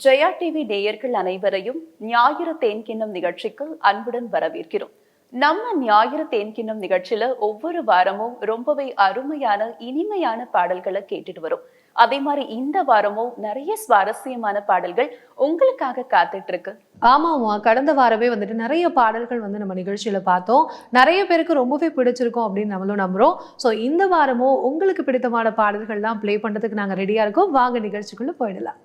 Jaya TV நேயர்கள் அனைவரையும் ஞாயிறு தேன்கிண்ணம் நிகழ்ச்சிக்கு அன்புடன் வரவேற்கிறோம். நம்ம ஞாயிறு தேன்கிண்ணம் நிகழ்ச்சியில ஒவ்வொரு வாரமும் ரொம்பவே அருமையான இனிமையான பாடல்களை கேட்டுட்டு வரும். அதே மாதிரி இந்த வாரமும் நிறைய சுவாரஸ்யமான பாடல்கள் உங்களுக்காக காத்துட்டு இருக்கு. ஆமாமா, கடந்த வாரமே நிறைய பாடல்கள் நம்ம நிகழ்ச்சியில பார்த்தோம். நிறைய பேருக்கு ரொம்பவே பிடிச்சிருக்கும் அப்படின்னு நம்மளும் நம்புறோம். ஸோ இந்த வாரமும் உங்களுக்கு பிடித்தமான பாடல்கள்லாம் பிளே பண்றதுக்கு நாங்க ரெடியா இருக்கோம். வாங்க நிகழ்ச்சிக்குள்ள போயிடலாம்.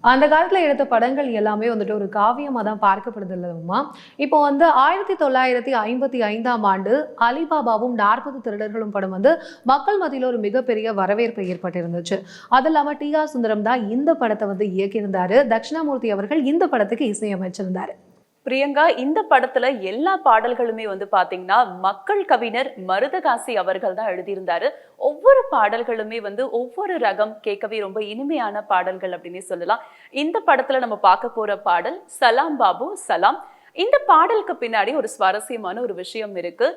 அந்த காலத்துல எடுத்த படங்கள் எல்லாமே ஒரு காவியமா தான் பார்க்கப்படுது இல்லைம்மா. இப்போ 1955ஆம் ஆண்டு அலிபாபாவும் 40 திருடர்களும் படம் மக்கள் மத்தியில் ஒரு மிகப்பெரிய வரவேற்பு ஏற்பட்டிருந்துச்சு. அது இல்லாம டி.ஆர். சுந்தரம் தான் இந்த படத்தை இயக்கியிருந்தாரு. தட்சிணாமூர்த்தி அவர்கள் இந்த படத்துக்கு இசையமைச்சிருந்தாரு. பிரியங்கா, இந்த படத்துல எல்லா பாடல்களுமே பாத்தீங்கன்னா மக்கள் கவிஞர் மருதகாசி அவர்கள் தான் எழுதியிருந்தாரு. ஒவ்வொரு பாடல்களுமே ஒவ்வொரு ரகம், கேட்கவே ரொம்ப இனிமையான பாடல்கள் அப்படின்னு சொல்லலாம். இந்த படத்துல நம்ம பார்க்க போற பாடல் சலாம் பாபு சலாம். இந்த பாடலுக்கு பின்னாடி ஒரு சுவாரஸ்யமான ஒரு விஷயம் இருக்கு.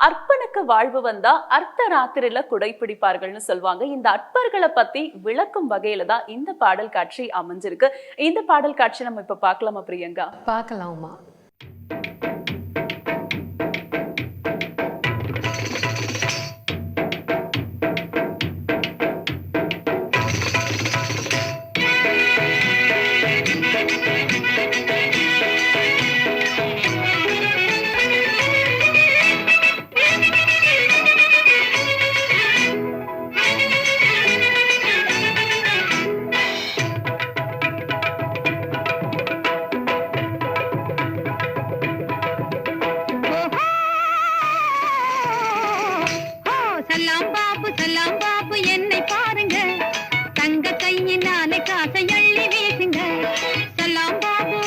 அற்பனுக்கு வாழ்வு வந்தா அர்த்த ராத்திரில குடைப்பிடிப்பார்கள்னு சொல்லுவாங்க. இந்த அற்பர்களை பத்தி விளக்கும் வகையில தான் இந்த பாடல் காட்சி அமைஞ்சிருக்கு. இந்த பாடல் காட்சி நம்ம இப்ப பார்க்கலாமா பிரியங்கா? பார்க்கலாமா. சலாம் பாபு என்னை பாருங்க, தங்க கையினாலே காசை அள்ளி வீசுங்க. சலாம் பாபு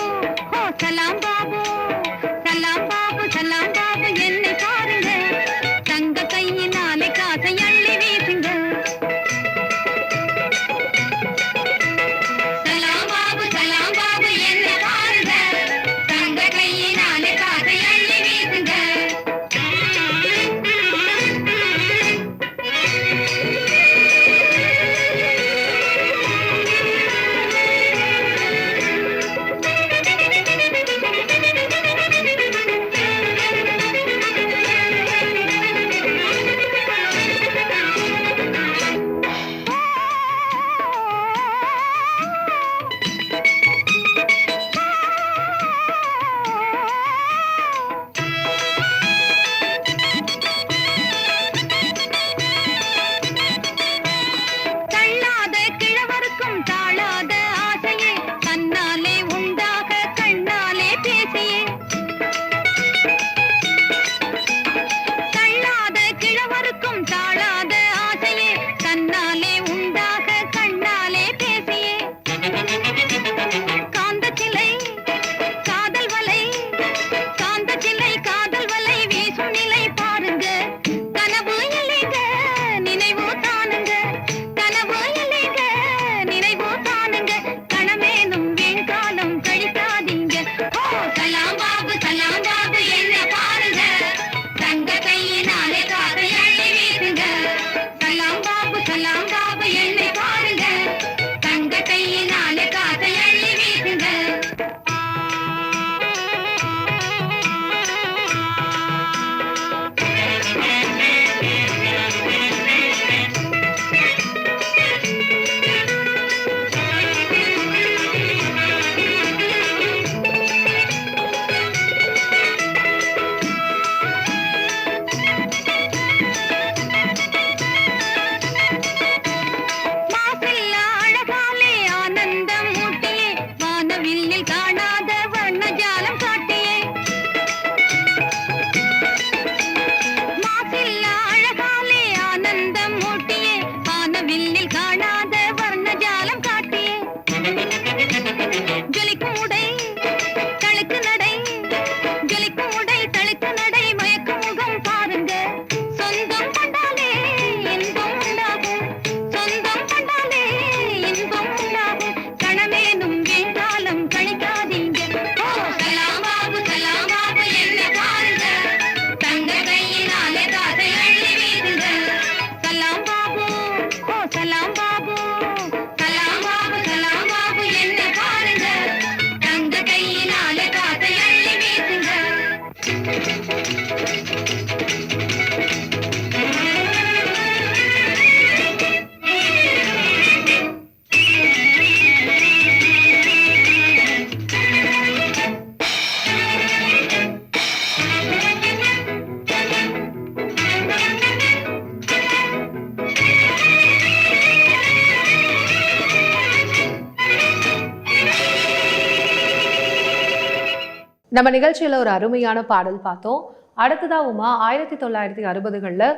நம்ம நிகழ்ச்சியில ஒரு அருமையான பாடல் பார்த்தோம். அடுத்ததா உமா 1960களில்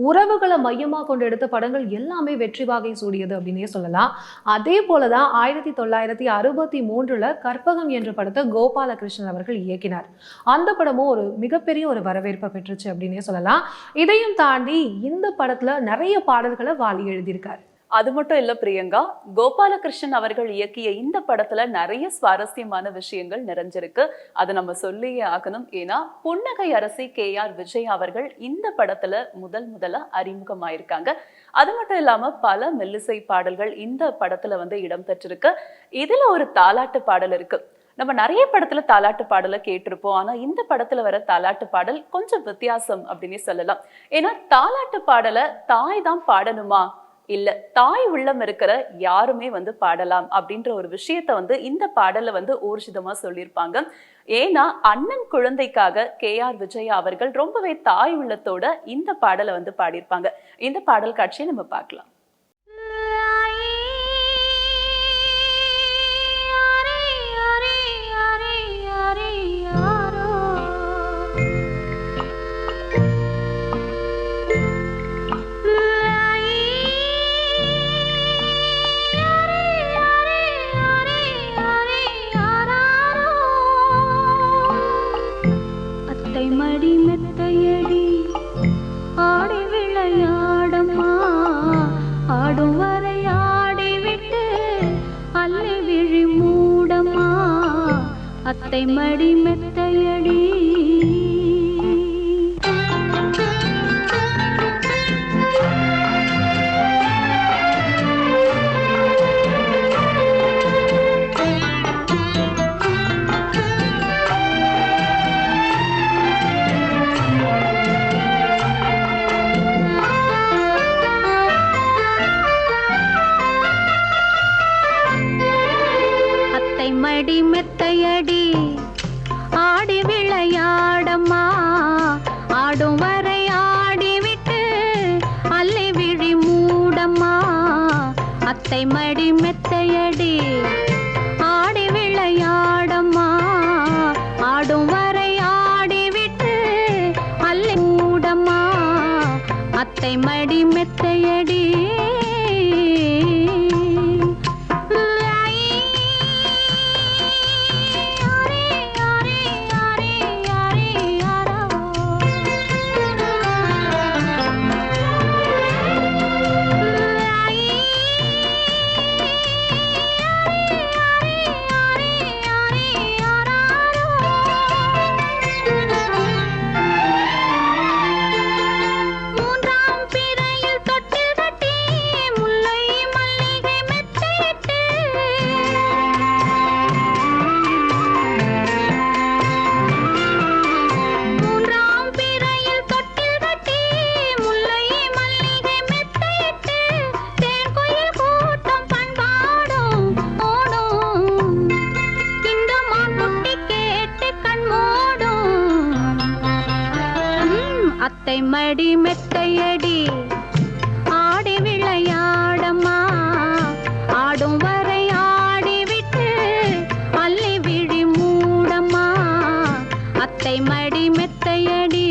உறவுகளை மையமாக கொண்டு எடுத்த படங்கள் எல்லாமே வெற்றி வாகை சூடியது அப்படின்னே சொல்லலாம். அதே போலதான் 1963ல் கற்பகம் என்ற படத்தை கோபாலகிருஷ்ணன் அவர்கள் இயக்கினார். அந்த படமும் ஒரு மிகப்பெரிய ஒரு வரவேற்பை பெற்றுச்சு அப்படின்னே சொல்லலாம். இதையும் தாண்டி இந்த படத்துல நிறைய பாடல்களை வாலி எழுதியிருக்காரு. அது மட்டும் இல்ல பிரியங்கா, கோபாலகிருஷ்ணன் அவர்கள் இயக்கிய இந்த படத்துல நிறைய சுவாரஸ்யமான விஷயங்கள் நிறைஞ்சிருக்கு. அதை நம்ம சொல்லியே ஆகணும். ஏன்னா புன்னகை அரசி KR விஜய் அவர்கள் இந்த படத்துல முதல்ல அறிமுகமாயிருக்காங்க. அது மட்டும் இல்லாம பல மெல்லிசை பாடல்கள் இந்த படத்துல இடம்பெற்றிருக்கு. இதுல ஒரு தாலாட்டு பாடல் இருக்கு. நம்ம நிறைய படத்துல தாலாட்டு பாடலை கேட்டிருப்போம். ஆனா இந்த படத்துல வர தாலாட்டு பாடல் கொஞ்சம் வித்தியாசம் அப்படின்னே சொல்லலாம். ஏன்னா தாலாட்டு பாடலை தாய் தான் பாடணுமா, இல்ல தாய் உள்ளம் இருக்கிற யாருமே பாடலாம் அப்படின்ற ஒரு விஷயத்த இந்த பாடல்ல ஊர்ஜிதமா சொல்லியிருப்பாங்க. ஏன்னா அண்ணன் குழந்தைக்காக KR விஜய் அவர்கள் ரொம்பவே தாய் உள்ளத்தோட இந்த பாடலை பாடியிருப்பாங்க. இந்த பாடல் காட்சியை நம்ம பார்க்கலாம். மடி மெத்தையடி ஆடி விளையாடம்மா, ஆடும் வரை ஆடி விட்டு அல்லி விழி மூடம்மா, அத்தை மடி மெத்தையடி. மடி மெத்தையடி ஆடி விளையாடம்மா, ஆடும் வரை ஆடி விட்டு அல்லி விழி மூடம்மா, அத்தை மடி மெத்தையடி ஆடி விளையாடம்மா, ஆடும் வரை ஆடி விட்டு அல்லி மூடம்மா, அத்தை மடி மெத்தையடி. அத்தை மடி மெத்தையடி ஆடி விளையாடம்மா, ஆடும் வரை ஆடி விட்டு அல்லி விழி மூடம்மா, அத்தை மடி மெத்தையடி.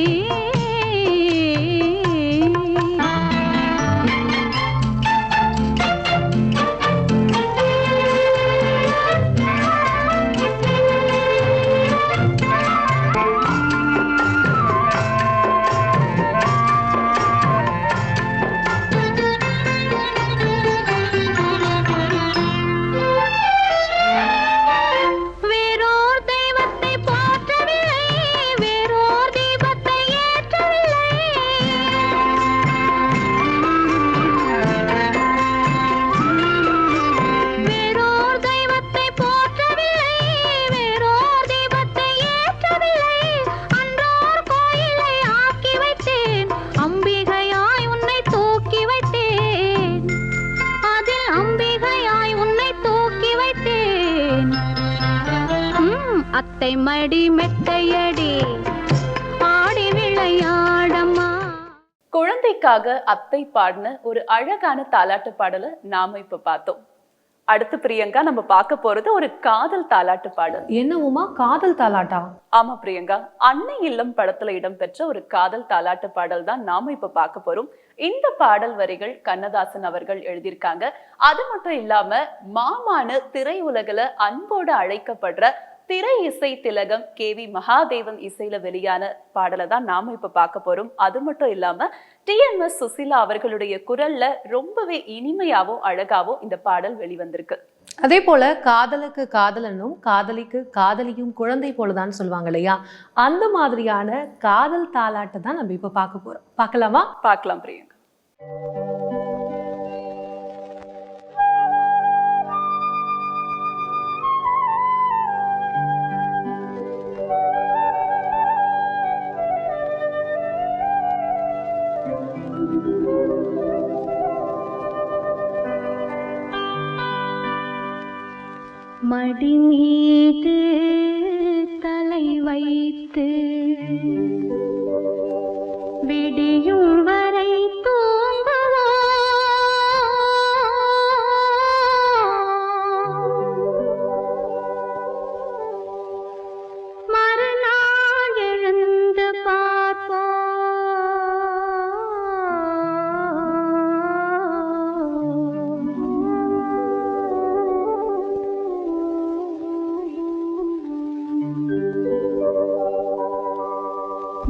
அத்தை மடி மெத்தையடி ஆடி விளையாடம்மா. குழந்தைக்காக அத்தை பாடின ஒரு அழகான தாலாட்டு பாடலை நாம இப்ப பார்த்தோம். அடுத்து பிரியங்கா நம்ம பார்க்க போறது ஒரு காதல் தாலாட்டு பாடல். என்ன உமா, காதல் தாலாட்டா? ஆமா பிரியங்கா, அன்னை இல்லம் படத்துல இடம்பெற்ற ஒரு காதல் தாலாட்டு பாடல் தான் நாம இப்ப பார்க்க போறோம். இந்த பாடல் வரிகள் கண்ணதாசன் அவர்கள் எழுதியிருக்காங்க. அது மட்டும் இல்லாம மாமானு திரையுலகில அன்போடு அழைக்கப்படுற திரை இசை திலகம் KV மகாதேவன் இசையில வெளியான பாடலை தான் நாம இப்ப பார்க்க போறோம். அது மட்டும் இல்லாம TMS சுசிலா அவர்களுடைய குரல்ல ரொம்பவே இனிமையாவும் அழகாவும் இந்த பாடல் வெளிவந்திருக்கு. அதே போல காதலுக்கு காதலனும் காதலிக்கு காதலியும் குழந்தை போலதான் சொல்லுவாங்க இல்லையா, அந்த மாதிரியான காதல் தாலாட்டை தான் நம்ம இப்ப பார்க்க போறோம். பார்க்கலாமா? பார்க்கலாம் பிரியங்கா. மடி மீது தலை வைத்து விடியும் வரை தூங்குவோம், மறுநாள் எழுந்து பார்ப்போம்.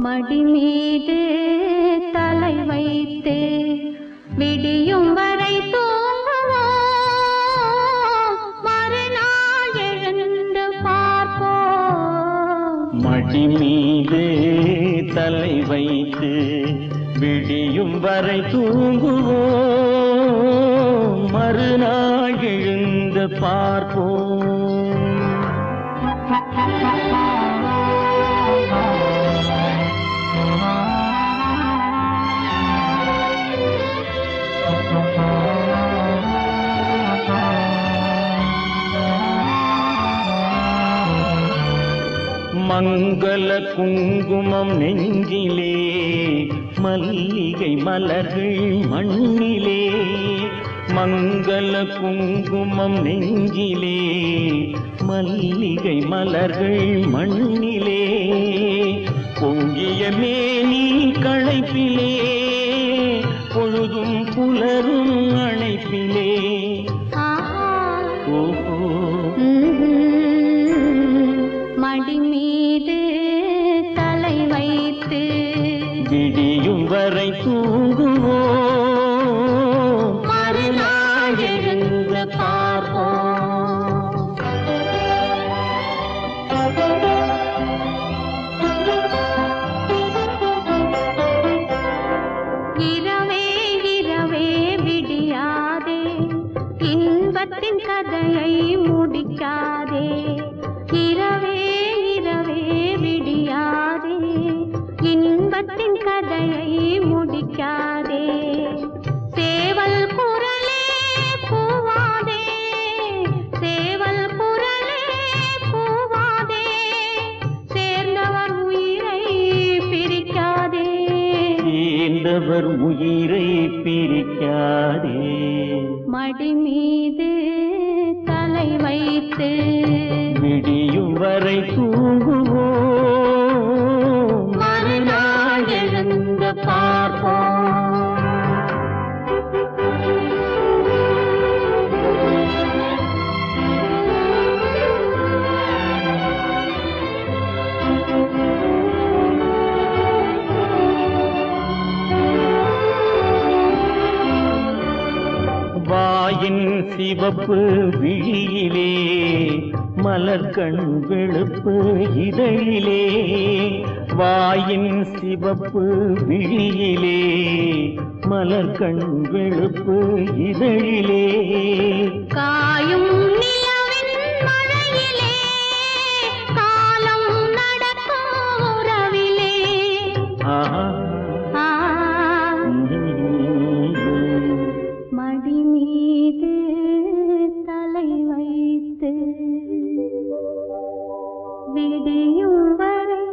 மடி மீது தலை வைத்து விடியும் வரை தூங்குவோம், மறுநாள் எழுந்து பார்ப்போம். மடி மீது தலை வைத்து விடியும் வரை தூங்குவோம், மறுநாள் எழுந்து பார்ப்போம். மங்கள குங்குமம் நெஞ்சிலே, மல்லிகை மலர்கள் மண்ணிலே. மங்கள குங்குமம் நெஞ்சிலே, மல்லிகை மலர்கள் மண்ணிலே. பொங்கிய மேனி களைப்பிலே, பொழுதும் புலரும் அணைப்பிலே. ஓஹோ, மடி மீது தலை வைத்து விடியும் வரை தூங்குவோம், மறுநாள் எழுந்து பார்ப்போம். இரவே இரவே விடியாதே, இன்பத்தின் கதையை முடிக்காதே. இரவே இரவே விடியாதே, இன்பத்தின் கதையை முடிக்காதே. சேவல் குரலே பூவாதே, சேவல் குரலே பூவாதே. சேர்ந்தவர் உயிரை பிரிக்காதே, சேர்ந்தவர் உயிரை பிரிக்காதே. மடி மீது தலை வைத்து விடியும் வரை தூங்குவோம், மறுநாள் எழுந்து பார்ப்போம். வாயின் சிவப்பு விழியிலே, மலர்கண் வெளுப்பு இதழிலே. வாயின் சிவப்பு விழியிலே, மலர்கண் வெளுப்பு இதழிலே. காயும் நிலவின் மழையிலே, காலம் நடக்கும் உறவிலே. ஆஹா, மடி மீது தலை வைத்து விடியும் வரை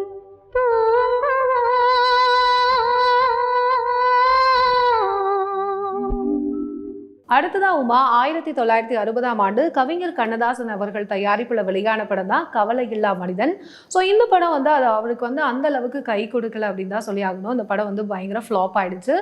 அடுத்ததா உமா 1960ஆம் ஆண்டு கவிஞர் கண்ணதாசன் அவர்கள் தயாரிப்புல வெளியான படம் தான் கவலையில்லா மனிதன். ஸோ இந்த படம் வந்து அது அவருக்கு வந்து அந்த அளவுக்கு கை கொடுக்கல அப்படின்னு தான் சொல்லி ஆகணும். இந்த படம் வந்து பயங்கர ஃப்ளாப் ஆயிடுச்சு.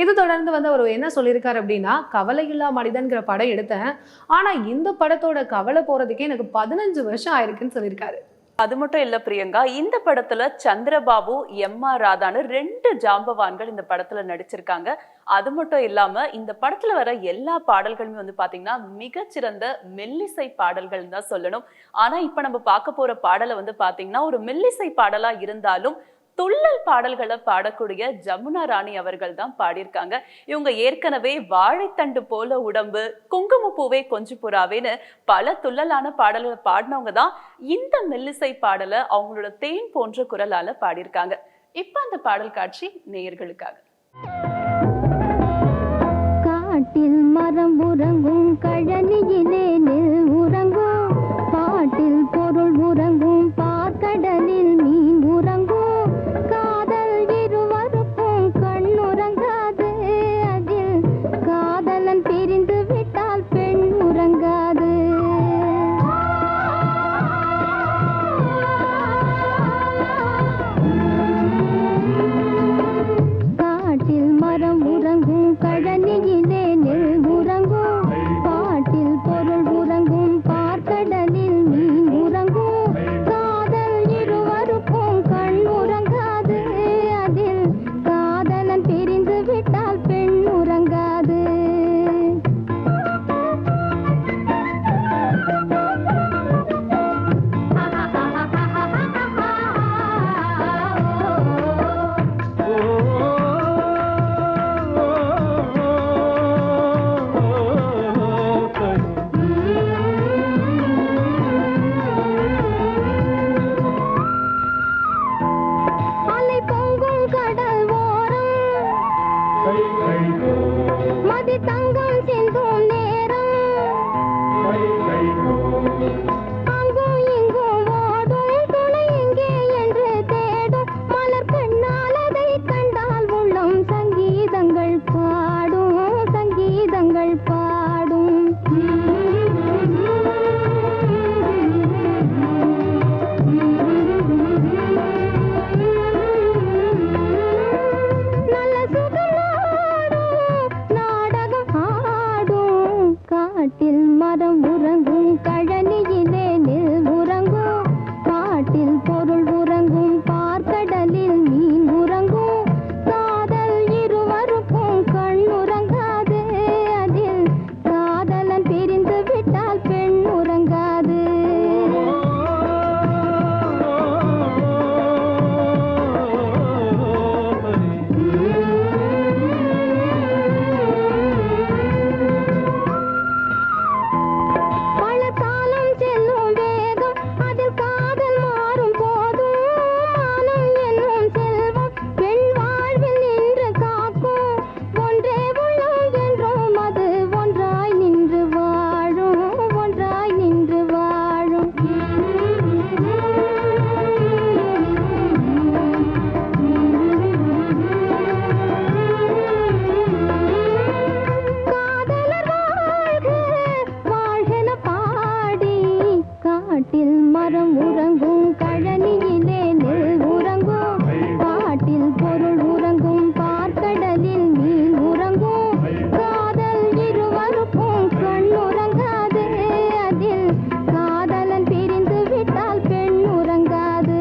இது தொடர்ந்து வந்து அவர் என்ன சொல்லியிருக்காரு அப்படின்னா, கவலையில்லா மனிதன்கிற படம் எடுத்தேன், ஆனா இந்த படத்தோட கவலை போறதுக்கே எனக்கு 15 வருஷம் ஆயிருக்குன்னு சொல்லியிருக்காரு. அது மட்டும் இல்ல பிரியங்கா, இந்த படத்துல சந்திரபாபு, எம்.ஆர். ராதான்னு 2 ஜாம்பவான்கள் இந்த படத்துல நடிச்சிருக்காங்க. அது மட்டும் இல்லாம இந்த படத்துல வர எல்லா பாடல்களுமே வந்து பாத்தீங்கன்னா மிகச்சிறந்த மெல்லிசை பாடல்கள் தான் சொல்லணும். ஆனா இப்ப நம்ம பார்க்க போற பாடலை வந்து பாத்தீங்கன்னா ஒரு மெல்லிசை பாடலா இருந்தாலும் துள்ளல் பாடல்களை பாடக்கூடிய ஜமுனா ராணி அவர்கள் தான் பாடியிருக்காங்க. இவங்க ஏற்கனவே வாழைத்தண்டு போல உடம்பு, குங்குமப்பூவே கொஞ்சு புறாவேன்னு பல துள்ளலான பாடல்களை பாடினவங்க தான் இந்த மெல்லிசை பாடலை அவங்களோட தேன் போன்ற குரலால பாடியிருக்காங்க. இப்ப அந்த பாடல் காட்சி நேயர்களுக்காக. காட்டில் மரம் உறங்கும், கழனியிலே நெல் உறங்கும், பாட்டில் பொருள் உறங்கும், பார்க்கடலில் மீன் உறங்கும், காதல் இருவருக்கும் கண்ணுறங்காது, அதில் காதலன் பிரிந்து விட்டால் பெண் உறங்காது. காட்டில் மரம் உறங்கும், கழனியிலே நெல் உறங்கும், பாட்டில் பொருள் உறங்கும், பார்க்கடலில் மீன் உறங்கும், காதல் இருவருக்கும் கண் உறங்காது, அதில் காதலன் பிரிந்து விட்டால் பெண் உறங்காது. அலை பொங்கும் கடல் ஓரம், மதி தங்கம் சிந்தும் நேரம், அங்கும் இங்கும் ஓடும் துணை எங்கே என்று தேடும், மலர் கண்ணால் அதை கண்டால் உள்ளம் சங்கீதங்கள் பாடும், சங்கீதங்கள் பாடும். நல்ல சுகமாடும் நாடகம் ஆடும், காட்டில் மரம் உறங்கும், கழனியிலே நெல் உறங்கும், பாட்டில் பொருள் உறங்கும், பார்க்கடலில் மீன் உறங்கும், காதல் இருவருக்கும் கண் உறங்காது, அதில் காதலன் பிரிந்து விட்டால் பெண் உறங்காது. பல காலம் செல்லும் வேகம், அதில் காதல் மாறும் போதும், மானம் என்னும் செல்வம் பெண் வாழ்வில் நின்று காக்கும், ஒன்றே உள்ளம் என்றும் அது ஒன்றாய் நின்று வாழும், ஒன்றாய் நின்று வாழும். காதலர் வாழ்க வாழ்கென பாடி, காட்டில் மரம் உறங்கும், கழனியிலே நெல் உறங்கும், பாட்டில் பொருள் உறங்கும், பார்க்கடலில் மீன் உறங்கும், காதல் இருவருக்கும் கண் உறங்காது, அதில் காதலன் பிரிந்து விட்டால் பெண் உறங்காது.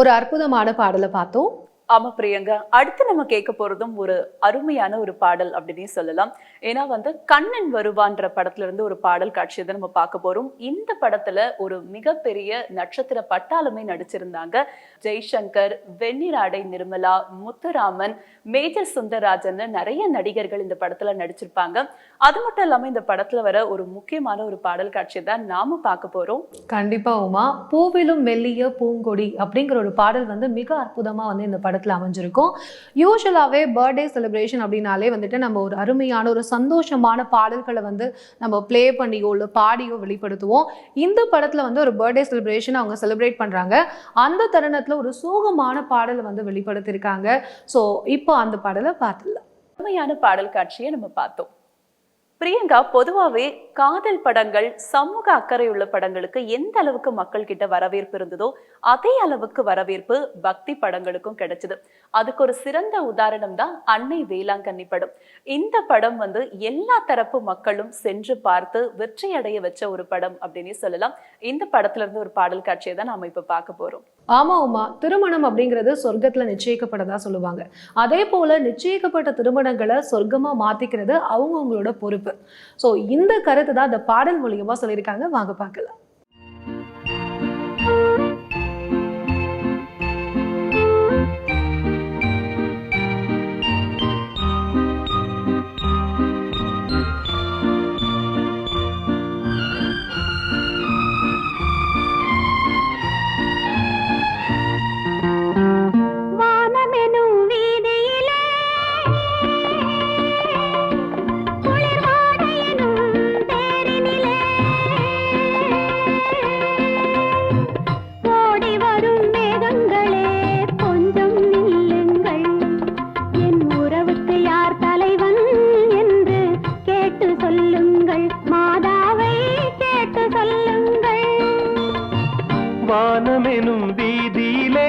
ஒரு அற்புதமான பாடலை பார்த்தோம். ஆமா பிரியங்கா, அடுத்து நம்ம கேட்க போறதும் ஒரு அருமையான ஒரு பாடல் அப்படின்னு சொல்லலாம். ஏன்னா வந்து கண்ணன் வருவான்ற படத்துல இருந்து ஒரு பாடல் காட்சியை தான் நம்ம பார்க்க போறோம். இந்த படத்துல ஒரு மிகப்பெரிய நட்சத்திர பட்டாளமே நடிச்சிருந்தாங்க. ஜெய்சங்கர், வெண்ணிராடை நிர்மலா, முத்துராமன், மேஜர் சுந்தரராஜன் நிறைய நடிகர்கள் இந்த படத்துல நடிச்சிருப்பாங்க. அது மட்டும் இல்லாம இந்த படத்துல வர ஒரு முக்கியமான ஒரு பாடல் காட்சியை தான் நாம பார்க்க போறோம். கண்டிப்பா உமா, பூவிலும் மெல்லிய பூங்கொடி அப்படிங்கிற ஒரு பாடல் வந்து மிக அற்புதமா வந்து இந்த படத்துல படத்துல அமைஞ்சிருக்கும். யூஸ்வலாவே பர்த்டே செலிப்ரேஷன் அப்படின்னாலே வந்துட்டு நம்ம ஒரு அருமையான ஒரு சந்தோஷமான பாடல்களை வந்து நம்ம ப்ளே பண்ணியோ இல்லை பாடியோ வெளிப்படுத்துவோம். இந்த படத்துல வந்து ஒரு பர்த்டே செலிப்ரேஷன் அவங்க செலிப்ரேட் பண்றாங்க. அந்த தருணத்துல ஒரு சோகமான பாடலை வந்து வெளிப்படுத்தியிருக்காங்க. ஸோ இப்போ அந்த பாடலை பார்த்துடலாம். உண்மையான பாடல் காட்சியை நம்ம பார்த்தோம். பிரியங்கா, பொதுவாகவே காதல் படங்கள், சமூக அக்கறை உள்ள படங்களுக்கு எந்த அளவுக்கு மக்கள் கிட்ட வரவேற்பு இருந்ததோ அதே அளவுக்கு வரவேற்பு பக்தி படங்களுக்கும் கிடைச்சது. அதுக்கு ஒரு சிறந்த உதாரணம் தான் அன்னை வேளாங்கண்ணி படம். இந்த படம் வந்து எல்லா தரப்பு மக்களும் சென்று பார்த்து வெற்றி அடைய வச்ச ஒரு படம் அப்படின்னே சொல்லலாம். இந்த படத்துல இருந்து ஒரு பாடல் காட்சியை தான் நாம இப்ப பார்க்க போறோம். ஆமா உமா, திருமணம் அப்படிங்கிறது சொர்க்கத்துல நிச்சயிக்கப்பட்டதா சொல்லுவாங்க. அதே போல நிச்சயிக்கப்பட்ட திருமணங்களை சொர்க்கமா மாத்திக்கிறது அவங்கவுங்களோட பொறுப்பு. சோ இந்த கருத்து தான் இந்த பாடல் மூலியமா சொல்லியிருக்காங்க. வாங்க பார்க்கலாம். வானமெனும் வீதியிலே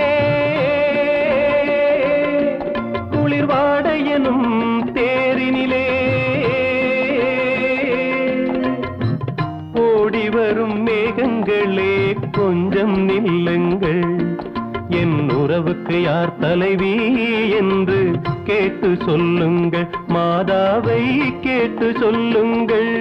குளிர்வாடையனும் தேரினிலே ஓடி வரும் மேகங்களே கொஞ்சம் நில்லுங்கள், என் உறவுக்கு யார் தலைவி என்று கேட்டு சொல்லுங்கள், மாதாவை கேட்டு சொல்லுங்கள்.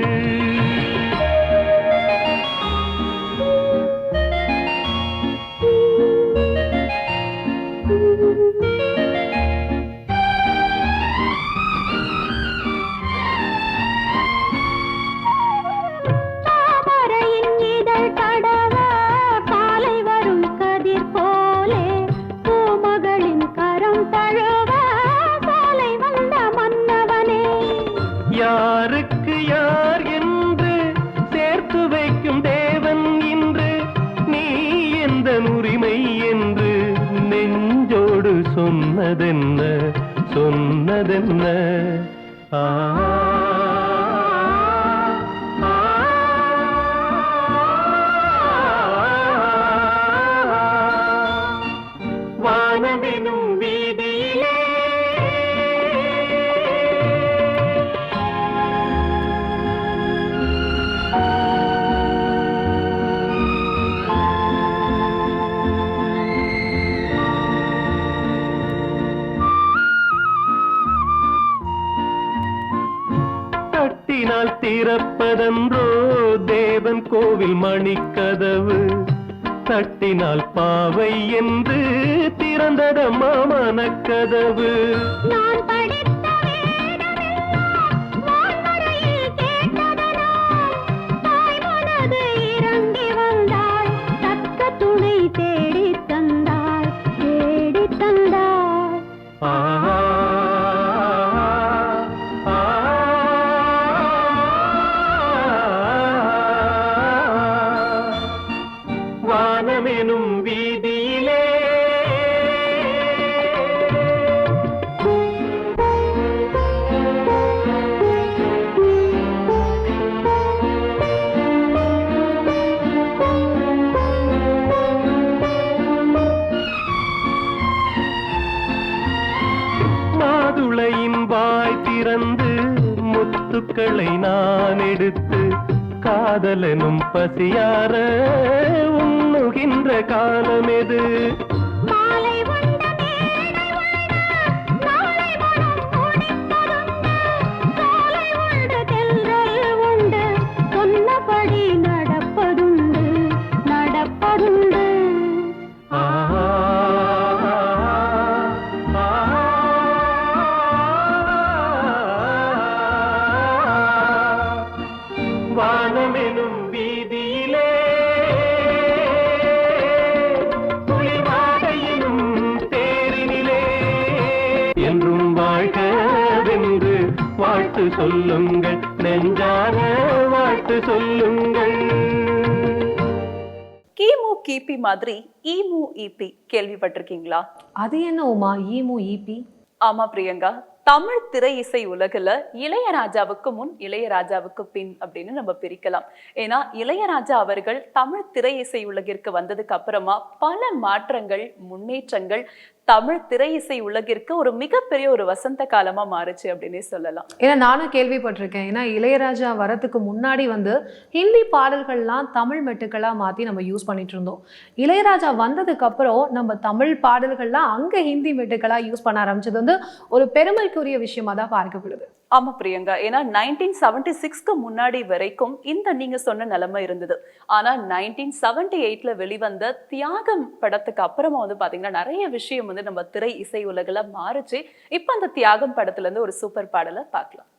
யாருக்கு யார் என்று சேர்த்து வைக்கும் தேவன் இன்று, நீ எந்த உரிமை என்று நெஞ்சோடு சொன்னதென்ன சொன்னதென்ன. வானமெனும் வீதியிலே தட்டினால் திறப்பதென்றோ தேவன் கோவில் மணிக்கதவு, தட்டினால் பாவை என்று திறந்ததம்மா மனக்கதவு. நான் படித்த வேதமெல்லாம் வான்வரையில் கேட்டதனால் தாய் மனது இறங்கி வந்தாள், தக்க துணை தேடித் தந்தாள் தேடித் தந்தாள். வானமெனும் வீதியிலே மாதுளையின் வாய் திறந்து முத்துக்களை நான் எடுத்து காதலனும் பசியார உண்ணுகின்ற காலம் எது? மாலை உண்ட மேடை உண்ட நாளை மனம் துடிப்பதுண்டு, சோலை உண்ட தென்றல் உண்டு, சொன்னபடி நடப்பதுண்டு நடப்பதுண்டு. வானமெனும் வீதியிலே குளிர்வாடையனும் வாழ்த்து சொல்லுங்கள், நெஞ்சார வாழ்த்து சொல்லுங்கள். கிமு கிபி மாதிரி இமு இபி கேள்விப்பட்டிருக்கீங்களா? அது என்ன உமா ஈமு ஈபி? ஆமா பிரியங்கா, தமிழ் திரை இசை உலகுல இளையராஜாவுக்கு முன் இளையராஜாவுக்கு பின் அப்படின்னு நம்ம பிரிக்கலாம். ஏன்னா இளையராஜா அவர்கள் தமிழ் திரை இசை உலகிற்கு வந்ததுக்கு அப்புறமா பல மாற்றங்கள், முன்னேற்றங்கள் தமிழ் திரை இசை உலகிற்கு ஒரு மிகப்பெரிய ஒரு வசந்த காலமா மாறுச்சு அப்படின்னே சொல்லலாம். ஏன்னா நானும் கேள்விப்பட்டிருக்கேன். ஏன்னா இளையராஜா வரத்துக்கு முன்னாடி வந்து ஹிந்தி பாடல்கள்லாம் தமிழ் மெட்டுக்களா மாத்தி நம்ம யூஸ் பண்ணிட்டு இருந்தோம். இளையராஜா வந்ததுக்கு அப்புறம் நம்ம தமிழ் பாடல்கள்லாம் அங்க ஹிந்தி மெட்டுக்களா யூஸ் பண்ண ஆரம்பிச்சது வந்து ஒரு பெருமைக்குரிய விஷயமா தான் பார்க்கப்படுது. ஆமா பிரியங்கா, ஏன்னா 1976க்கு முன்னாடி வரைக்கும் இந்த நீங்க சொன்ன நிலைமை இருந்தது. ஆனா 1978ல வெளிவந்த தியாகம் படத்துக்கு அப்புறமா வந்து பாத்தீங்கன்னா நிறைய விஷயம் வந்து நம்ம திரை இசை உலகில மாறுச்சு. இப்ப அந்த தியாகம் படத்துல இருந்து ஒரு சூப்பர் பாடலை பார்க்கலாம்.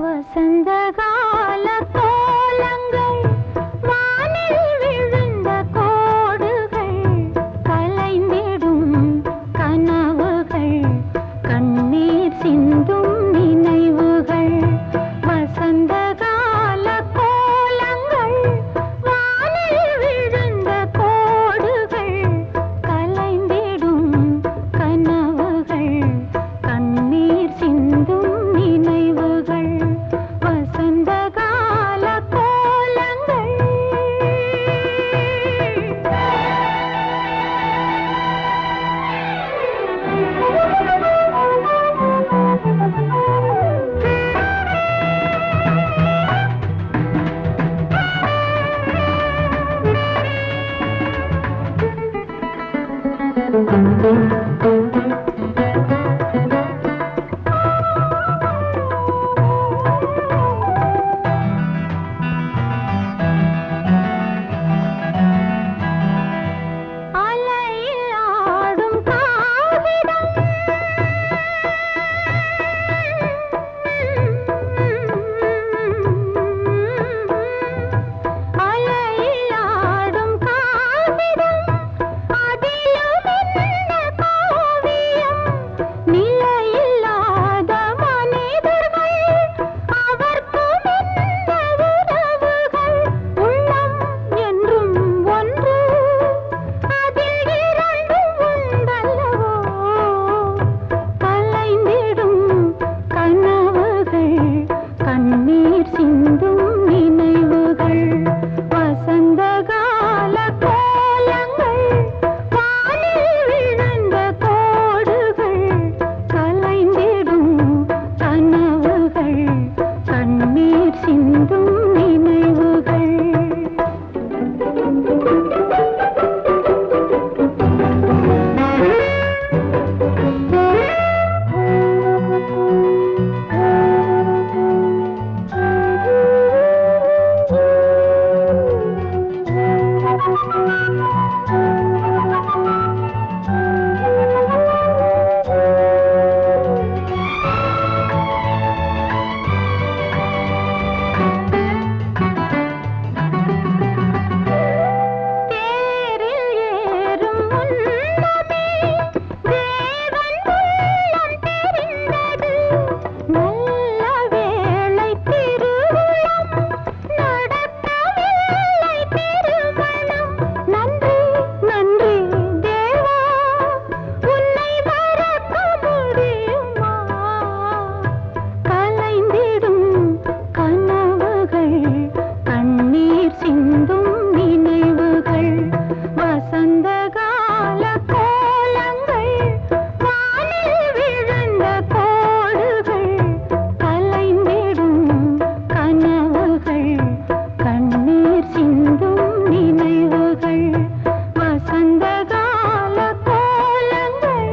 வசந்தகால கோலங்கள் வானில் விழுந்த கோடுகள் கலைந்திடும் கனவுகள் கண்ணீர் சிந்தும் நினைவுகள். வசந்தகால கோலங்கள் வானில் விழுந்த கோடுகள் கலைந்திடும் கனவுகள் கண்ணீர் சிந்தும் நினைவுகள். வசந்தகால கோலங்கள். அலையில் ஆடும் காகிதம் அலையில் ஆடும் காகிதம் அதிலும் என்ன காவியம். நிலையில்லாத மனிதர்கள் அவர்க்கும் என்ன உறவுகள். உள்ளம் என்றும் ஒன்று அதில் இரண்டும் உண்டல்லவோ. கலைந்திடும் கனவுகள் கண்ணீர் சிந்தும் நினைவுகள். வசந்தகால கோலங்கள் வானில் விழுந்த கோடுகள் கலைந்திடும் கனவுகள் கண்ணீர் சிந்தும் நினைவுகள். தேரில் ஏறும் முன்னமே தேவன் உள்ளம் தெரிந்தது. நல்ல வேளை திருவுளம் நடக்கவில்லை திருமணம். நன்றி நன்றி தேவா, உன்னை மறக்க முடியுமா. கலைந்திடும் கனவுகள் கண்ணீர் சிந்தும் நினைவுகள். வசந்தகால கோலங்கள் வானில் விழுந்த கோடுகள் கலைந்திடும் கனவுகள் கண்ணீர் சிந்தும் நினைவுகள். வசந்தகால கோலங்கள்.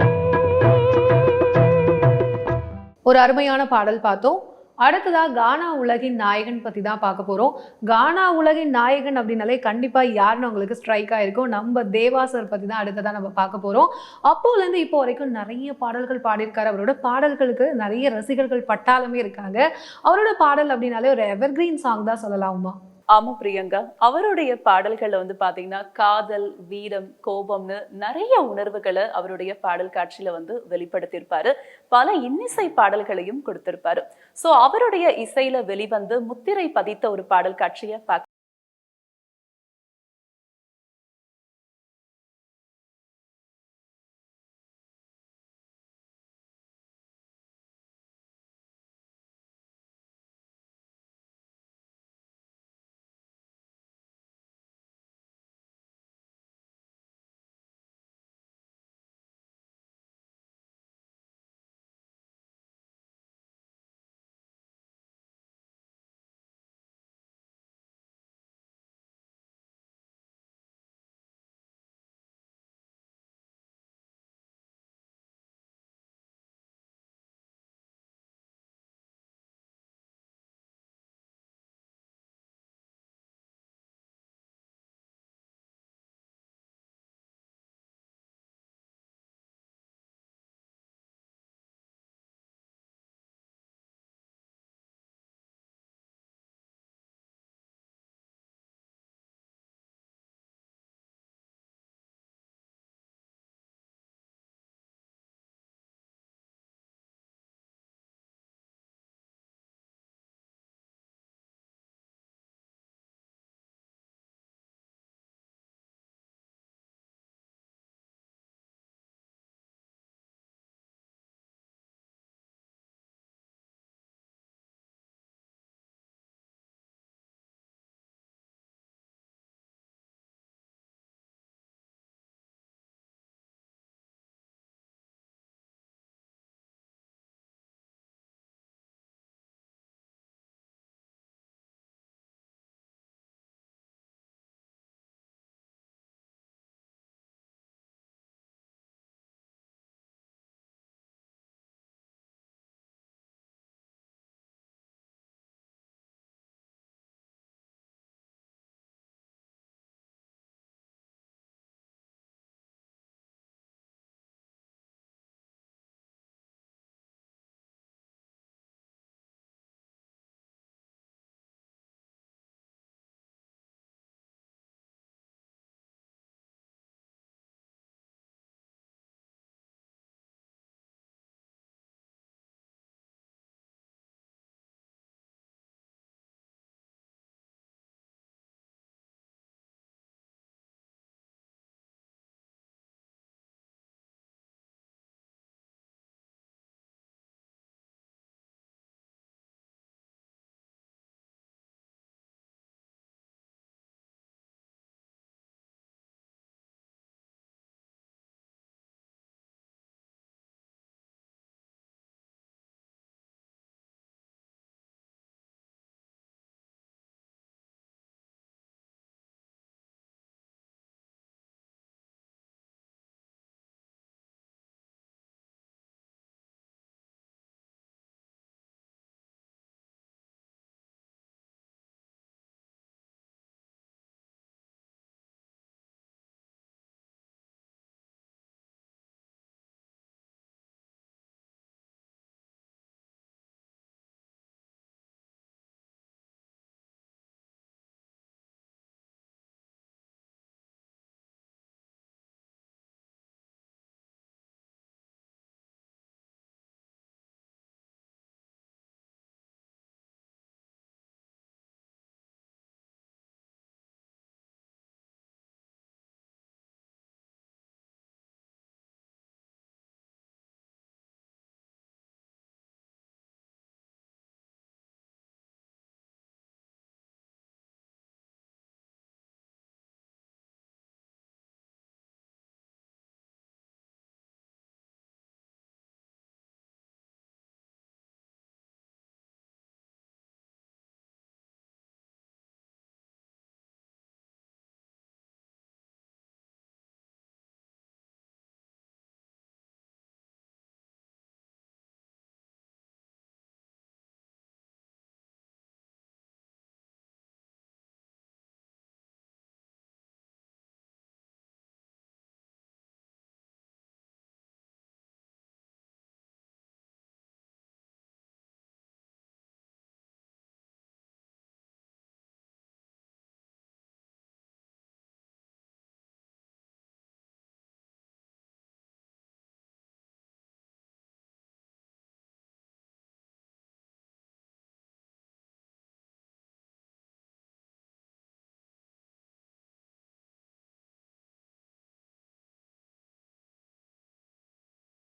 ஒரு அருமையான பாடல் பார்த்தோம். அடுத்ததா கானா உலகின் நாயகன் பத்தி தான் பார்க்க போறோம். கானா உலகின் நாயகன் அப்படின்னாலே கண்டிப்பா யாருன்னு உங்களுக்கு ஸ்ட்ரைக் ஆயிருக்கும். நம்ம தேவா சார் பத்தி தான் அடுத்ததா நம்ம பார்க்க போறோம். அப்போல இருந்து இப்போ வரைக்கும் நிறைய பாடல்கள் பாடியிருக்காரு. அவரோட பாடல்களுக்கு நிறைய ரசிகர்கள் பட்டாளமே இருக்காங்க. அவரோட பாடல் அப்படின்னாலே ஒரு எவர்கிரீன் சாங் தான் சொல்லலாமா? ஆமா பிரியங்கா, அவருடைய பாடல்கள்ல வந்து பாத்தீங்கன்னா காதல், வீரம், கோபம்னு நிறைய உணர்வுகளை அவருடைய பாடல் காட்சியில வந்து வெளிப்படுத்தியிருப்பாரு. பல இன்னிசை பாடல்களையும் கொடுத்திருப்பாரு. சோ அவருடைய இசையில வெளிவந்து முத்திரை பதித்த ஒரு பாடல் காட்சியை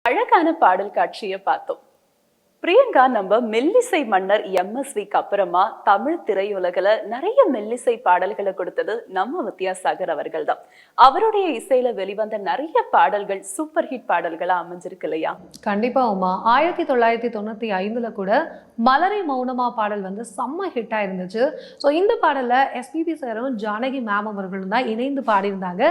அழகான பாடல் காட்சியை பார்த்தோம். பிரியங்கா நம்ம மெல்லிசை மன்னர் எம்எஸ்விக்கு அப்புறமா தமிழ் திரையுலகில நிறைய மெல்லிசை பாடல்களை கொடுத்தது நம்ம வித்யாசாகர் அவர்கள் தான். அவருடைய இசையில வெளிவந்த நிறைய பாடல்கள் சூப்பர் ஹிட் பாடல்களா அமைஞ்சிருக்கு இல்லையா? கண்டிப்பா உமா. 1995ல கூட மலரை மௌனமா பாடல் வந்து செம்ம ஹிட்டா இருந்துச்சு. ஸோ இந்த பாடல்ல எஸ்பிபி சாரும் ஜானகி மேம் அவர்களும் தான் இணைந்து பாடியிருந்தாங்க.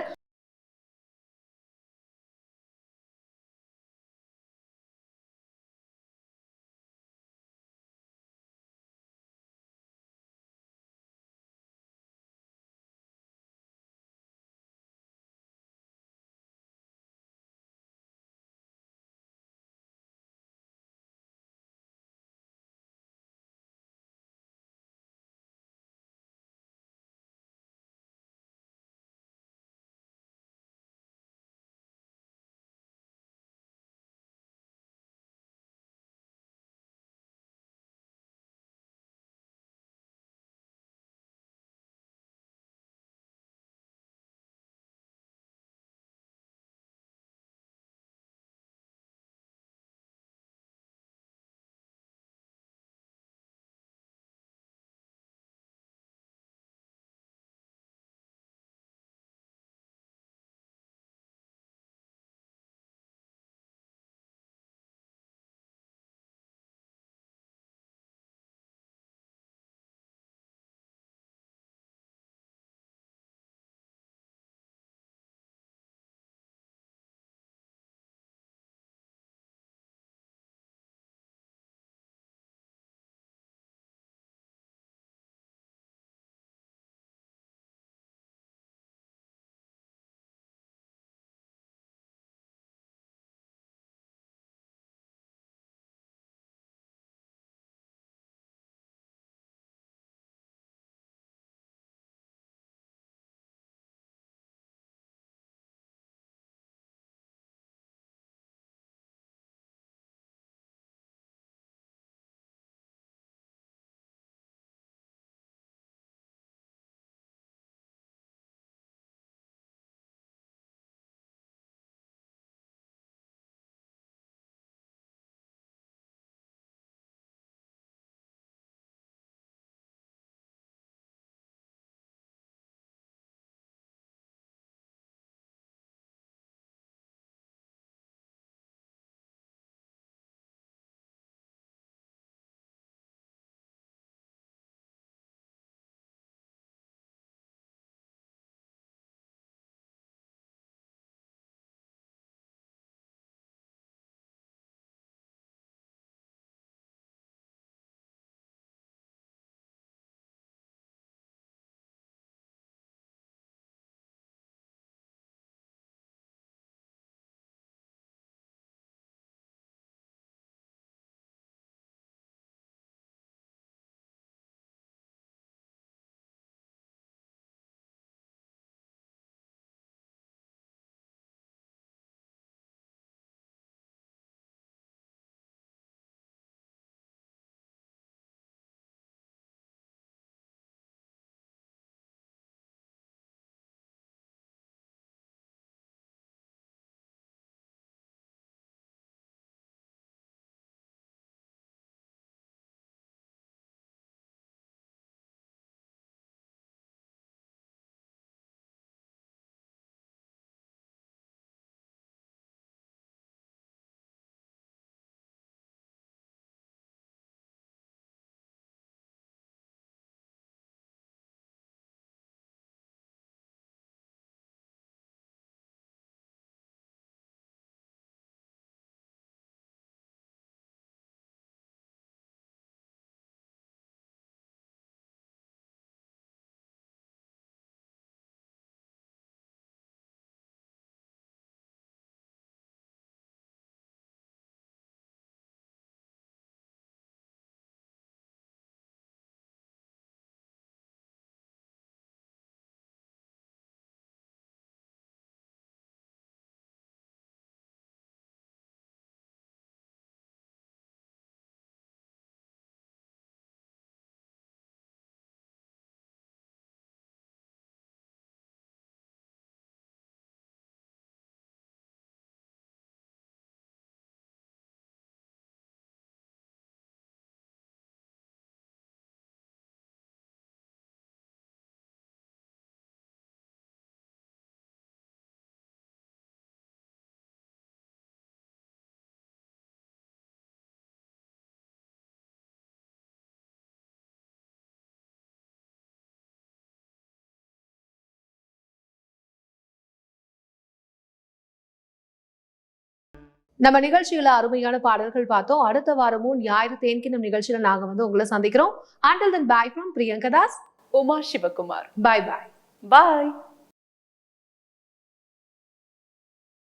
நம்ம நிகழ்ச்சியில அருமையான பாடல்கள் பார்த்தோம். அடுத்த வாரமும் ஞாயிறு தேன்கினம் நிகழ்ச்சியில நாங்க வந்து உங்களை சந்திக்கிறோம். Until then, bye from Priyanka Das, Uma Sivakumar. bye bye. Bye.